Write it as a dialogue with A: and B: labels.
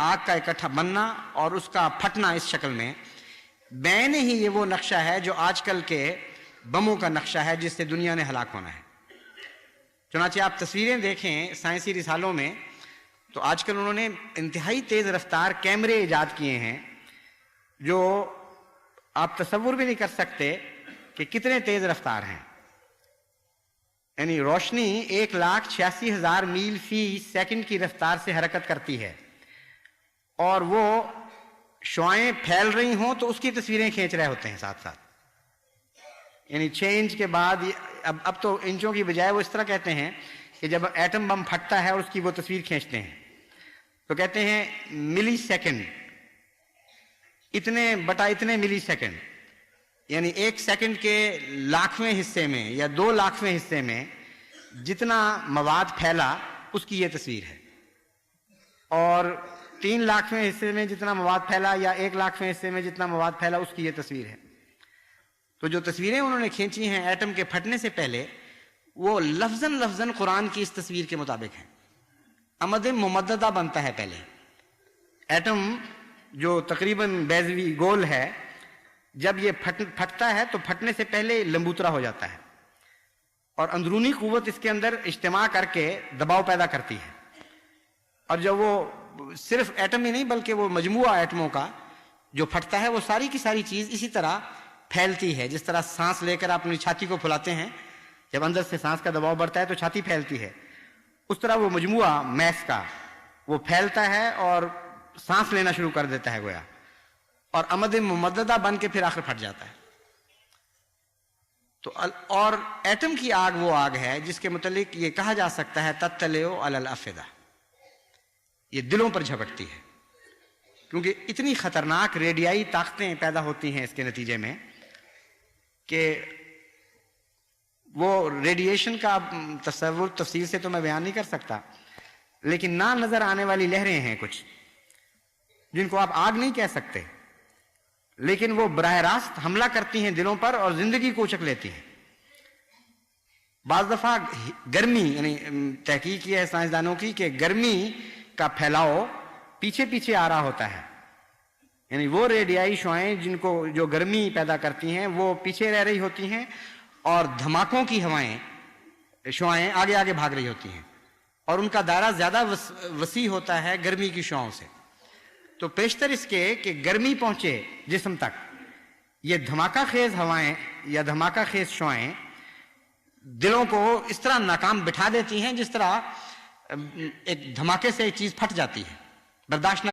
A: आग का इकट्ठा बनना और उसका फटना इस शक्ल में, बैन ही ये वो नक्शा है जो आजकल के बमों का नक्शा है जिससे दुनिया ने हलाक होना है। चुनांचे आप तस्वीरें देखें साइंसी रिसालों में तो आजकल उन्होंने इंतहाई तेज रफ्तार कैमरे ईजाद किए हैं जो आप तसव्वुर भी नहीं कर सकते कि कितने तेज रफ्तार हैं। यानी रोशनी 1,86,000 मील फी सेकंड की रफ्तार से हरकत करती है और वो शुआएं फैल रही हों तो उसकी तस्वीरें खींच रहे होते हैं साथ साथ। यानी 6 इंच के बाद अब तो इंचों की बजाय वो इस तरह कहते हैं कि जब एटम बम फटता है और उसकी वो तस्वीर खींचते हैं तो कहते हैं मिली सेकेंड, इतने बटा इतने मिली सेकेंड, यानी 1 सेकंड के लाखवें हिस्से में या 2 लाखवें हिस्से में जितना मवाद फैला उसकी ये तस्वीर है, और 3 लाखवें हिस्से में जितना मवाद फैला या 1 लाखवें हिस्से में जितना मवाद फैला उसकी ये तस्वीर है। तो जो तस्वीरें उन्होंने खींची हैं एटम के फटने से पहले वो लफ्जन लफ्जन कुरान की इस तस्वीर के मुताबिक है। अमद मुमद्ददा बनता है पहले एटम जो तकरीबन बैज़वी गोल है, जब ये फटता है तो फटने से पहले लंबूतरा हो जाता है और अंदरूनी कुव्वत इसके अंदर इज्तिमा करके दबाव पैदा करती है, और जब वो सिर्फ एटम ही नहीं बल्कि वो मजमुआ एटमों का जो फटता है वो सारी की सारी चीज इसी तरह फैलती है। जिस तरह सांस लेकर आप अपनी छाती को फुलाते हैं, जब अंदर से सांस का दबाव बढ़ता है तो छाती फैलती है, उस तरह वो मजमुआ मैस का वो फैलता है और सांस लेना शुरू कर देता है गोया, और अमद मुमद्ददा बन के फिर आखिर फट जाता है। तो और एटम की आग वो आग है जिसके मुतालिक ये कहा जा सकता है तत्तलेओ अलल अफिदा, ये दिलों पर झपटती है, क्योंकि इतनी खतरनाक रेडियाई ताकतें पैदा होती हैं इसके नतीजे में कि वो रेडिएशन का तस्वुर तफसील से तो मैं बयान नहीं कर सकता, लेकिन ना नजर आने वाली लहरें हैं कुछ जिनको आप आग नहीं कह सकते, लेकिन वो बराह रास्त हमला करती हैं दिलों पर और जिंदगी को उचक लेती हैं। बाज़ दफा गर्मी, यानी तहकीक ये है साइंसदानों की कि गर्मी का फैलाव पीछे पीछे आ रहा होता है, यानी वो रेडियाई शुआएं जिनको जो गर्मी पैदा करती हैं वो पीछे रह रही होती हैं और धमाकों की हवाएं शुआएं आगे आगे भाग रही होती हैं, और उनका दायरा ज्यादा वसी होता है गर्मी की शुआओं से। तो पेशतर इसके कि गर्मी पहुंचे जिस्म तक, ये धमाका खेज हवाएं या धमाका खेज शुआएं दिलों को इस तरह नाकाम बिठा देती हैं जिस तरह एक धमाके से एक चीज फट जाती है, बर्दाश्त